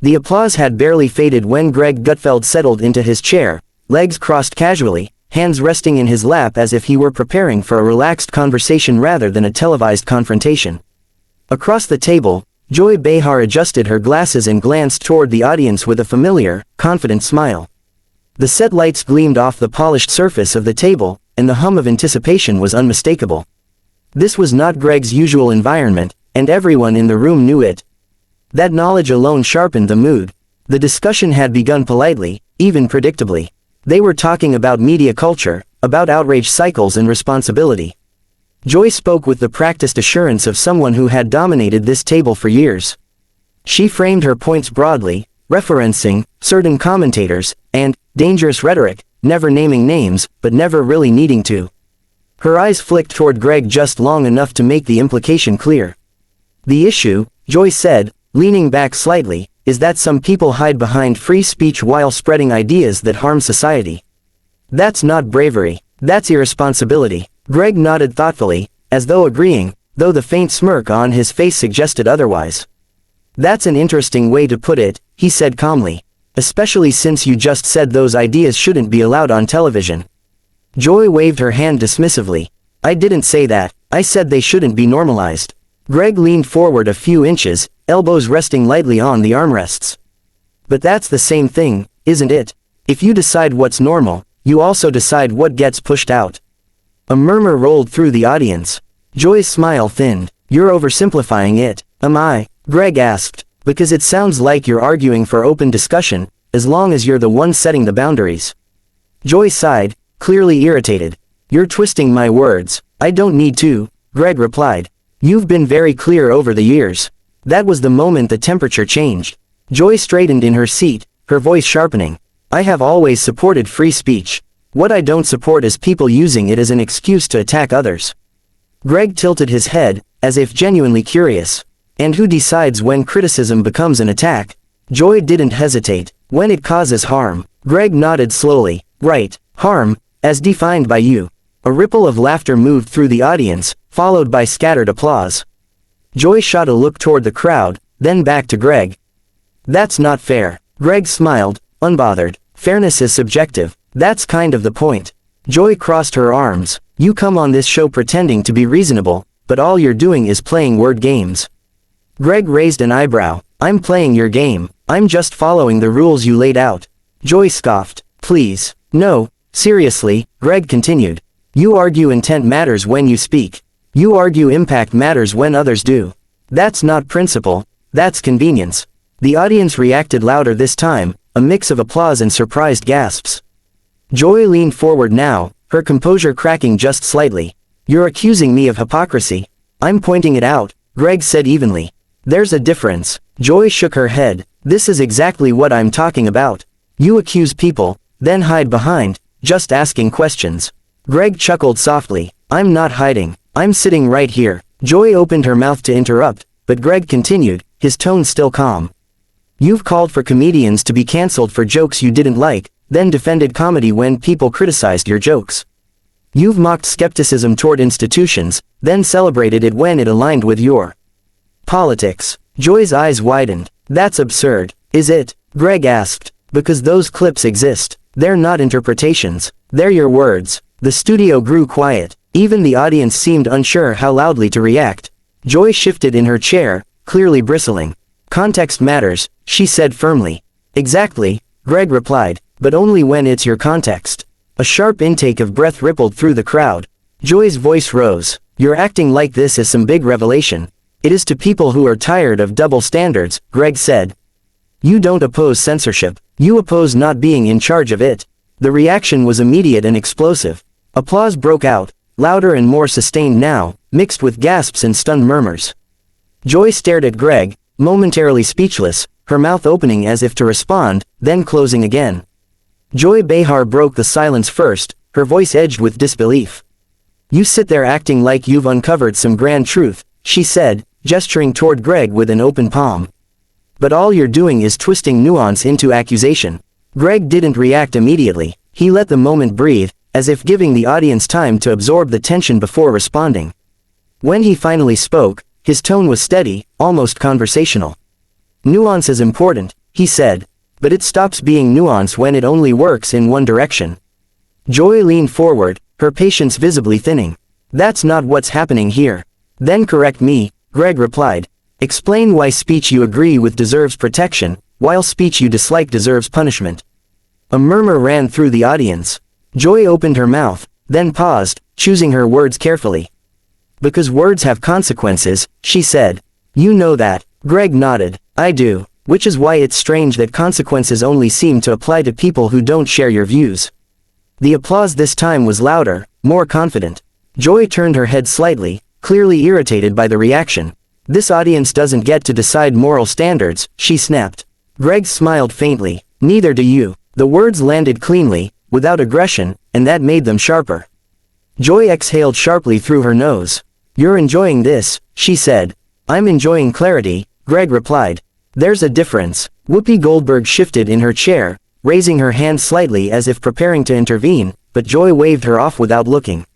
The applause had barely faded when Greg Gutfeld settled into his chair, legs crossed casually, hands resting in his lap as if he were preparing for a relaxed conversation rather than a televised confrontation. Across the table, Joy Behar adjusted her glasses and glanced toward the audience with a familiar, confident smile. The set lights gleamed off the polished surface of the table, and the hum of anticipation was unmistakable. This was not Greg's usual environment, and everyone in the room knew it. That knowledge alone sharpened the mood. The discussion had begun politely, even predictably. They were talking about media culture, about outrage cycles and responsibility. Joy spoke with the practiced assurance of someone who had dominated this table for years. She framed her points broadly, referencing certain commentators, and dangerous rhetoric, never naming names, but never really needing to. Her eyes flicked toward Greg just long enough to make the implication clear. The issue, Joy said, leaning back slightly, is that some people hide behind free speech while spreading ideas that harm society. That's not bravery, that's irresponsibility. Greg nodded thoughtfully, as though agreeing, though the faint smirk on his face suggested otherwise. That's an interesting way to put it, he said calmly. Especially since you just said those ideas shouldn't be allowed on television. Joy waved her hand dismissively. I didn't say that, I said they shouldn't be normalized. Greg leaned forward a few inches, elbows resting lightly on the armrests. But that's the same thing, isn't it? If you decide what's normal, you also decide what gets pushed out. A murmur rolled through the audience. Joy's smile thinned. You're oversimplifying it. Am I? Greg asked. Because it sounds like you're arguing for open discussion, as long as you're the one setting the boundaries. Joy sighed, clearly irritated. You're twisting my words. I don't need to, Greg replied. You've been very clear over the years. That was the moment the temperature changed. Joy straightened in her seat, her voice sharpening. I have always supported free speech. What I don't support is people using it as an excuse to attack others. Greg tilted his head, as if genuinely curious. And who decides when criticism becomes an attack? Joy didn't hesitate. When it causes harm. Greg nodded slowly. Right, harm, as defined by you. A ripple of laughter moved through the audience, followed by scattered applause. Joy shot a look toward the crowd, then back to Greg. That's not fair. Greg smiled, unbothered. Fairness is subjective. That's kind of the point. Joy crossed her arms. You come on this show pretending to be reasonable, but all you're doing is playing word games. Greg raised an eyebrow. I'm playing your game. I'm just following the rules you laid out. Joy scoffed. Please. No, seriously, Greg continued. You argue intent matters when you speak. You argue impact matters when others do. That's not principle, that's convenience. The audience reacted louder this time, a mix of applause and surprised gasps. Joy leaned forward now, her composure cracking just slightly. You're accusing me of hypocrisy. I'm pointing it out, Greg said evenly. There's a difference. Joy shook her head. This is exactly what I'm talking about. You accuse people, then hide behind, just asking questions. Greg chuckled softly. I'm not hiding. I'm sitting right here. Joy opened her mouth to interrupt, but Greg continued, his tone still calm. You've called for comedians to be cancelled for jokes you didn't like, then defended comedy when people criticized your jokes. You've mocked skepticism toward institutions, then celebrated it when it aligned with your politics. Joy's eyes widened. That's absurd, is it? Greg asked. Because those clips exist. They're not interpretations. They're your words. The studio grew quiet. Even the audience seemed unsure how loudly to react. Joy shifted in her chair, clearly bristling. Context matters, she said firmly. Exactly, Greg replied, but only when it's your context. A sharp intake of breath rippled through the crowd. Joy's voice rose. You're acting like this is some big revelation. It is to people who are tired of double standards, Greg said. You don't oppose censorship. You oppose not being in charge of it. The reaction was immediate and explosive. Applause broke out, louder and more sustained now, mixed with gasps and stunned murmurs. Joy stared at Greg, momentarily speechless, her mouth opening as if to respond, then closing again. Joy Behar broke the silence first, her voice edged with disbelief. You sit there acting like you've uncovered some grand truth, she said, gesturing toward Greg with an open palm. But all you're doing is twisting nuance into accusation. Greg didn't react immediately. He let the moment breathe, as if giving the audience time to absorb the tension before responding. When he finally spoke, his tone was steady, almost conversational. Nuance is important, he said. But it stops being nuance when it only works in one direction. Joy leaned forward, her patience visibly thinning. That's not what's happening here. Then correct me, Greg replied. Explain why speech you agree with deserves protection, while speech you dislike deserves punishment. A murmur ran through the audience. Joy opened her mouth, then paused, choosing her words carefully. Because words have consequences, she said. You know that. Greg nodded. I do. Which is why it's strange that consequences only seem to apply to people who don't share your views. The applause this time was louder, more confident. Joy turned her head slightly, clearly irritated by the reaction. This audience doesn't get to decide moral standards, she snapped. Greg smiled faintly. Neither do you. The words landed cleanly, without aggression, and that made them sharper. Joy exhaled sharply through her nose. You're enjoying this, she said. I'm enjoying clarity, Greg replied. There's a difference. Whoopi Goldberg shifted in her chair, raising her hand slightly as if preparing to intervene, but Joy waved her off without looking.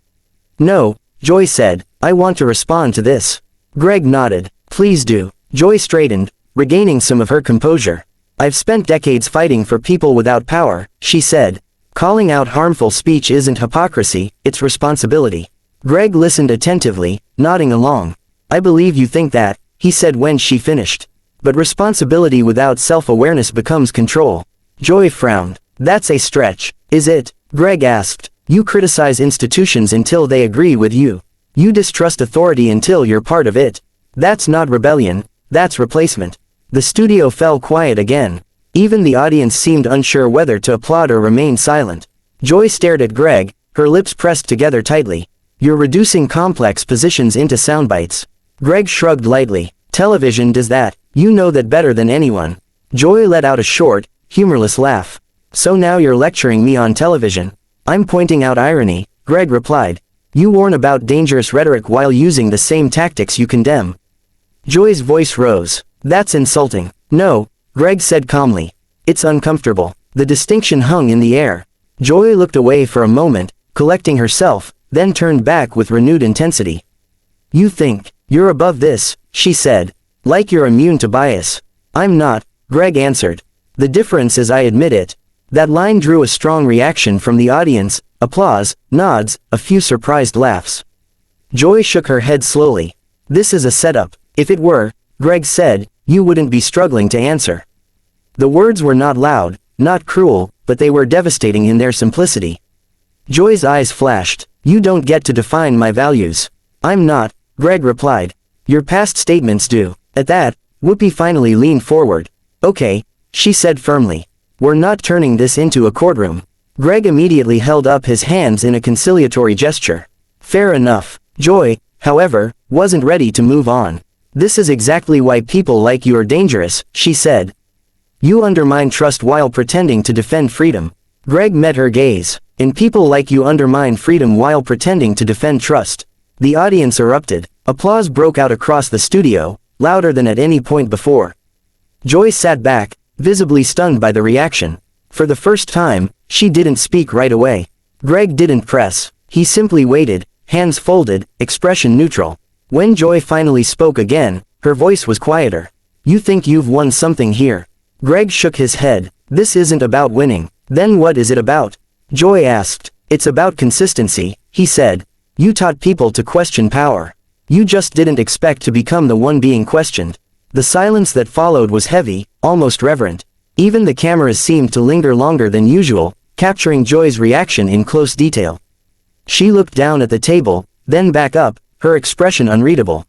No, Joy said, I want to respond to this. Greg nodded. Please do. Joy straightened, regaining some of her composure. I've spent decades fighting for people without power, she said. Calling out harmful speech isn't hypocrisy, it's responsibility. Greg listened attentively, nodding along. I believe you think that, he said when she finished. But responsibility without self-awareness becomes control. Joy frowned. That's a stretch, is it? Greg asked. You criticize institutions until they agree with you. You distrust authority until you're part of it. That's not rebellion, that's replacement. The studio fell quiet again. Even the audience seemed unsure whether to applaud or remain silent. Joy stared at Greg, her lips pressed together tightly. You're reducing complex positions into soundbites. Greg shrugged lightly. Television does that. You know that better than anyone. Joy let out a short, humorless laugh. So now you're lecturing me on television. I'm pointing out irony, Greg replied. You warn about dangerous rhetoric while using the same tactics you condemn. Joy's voice rose. That's insulting. No, Greg said calmly. It's uncomfortable. The distinction hung in the air. Joy looked away for a moment, collecting herself, then turned back with renewed intensity. You think you're above this, she said. Like you're immune to bias. I'm not, Greg answered. The difference is I admit it. That line drew a strong reaction from the audience, applause, nods, a few surprised laughs. Joy shook her head slowly. This is a setup. If it were, Greg said, you wouldn't be struggling to answer. The words were not loud, not cruel, but they were devastating in their simplicity. Joy's eyes flashed. You don't get to define my values. I'm not, Greg replied. Your past statements do. At that, Whoopi finally leaned forward. Okay, she said firmly. We're not turning this into a courtroom. Greg immediately held up his hands in a conciliatory gesture. Fair enough. Joy, however, wasn't ready to move on. This is exactly why people like you are dangerous, she said. You undermine trust while pretending to defend freedom. Greg met her gaze. And people like you undermine freedom while pretending to defend trust. The audience erupted. Applause broke out across the studio, louder than at any point before. Joy sat back, visibly stunned by the reaction. For the first time, she didn't speak right away. Greg didn't press. He simply waited, hands folded, expression neutral. When Joy finally spoke again, her voice was quieter. You think you've won something here? Greg shook his head. This isn't about winning. Then what is it about? Joy asked. It's about consistency, he said. You taught people to question power. You just didn't expect to become the one being questioned. The silence that followed was heavy, almost reverent. Even the cameras seemed to linger longer than usual, capturing Joy's reaction in close detail. She looked down at the table, then back up, her expression unreadable.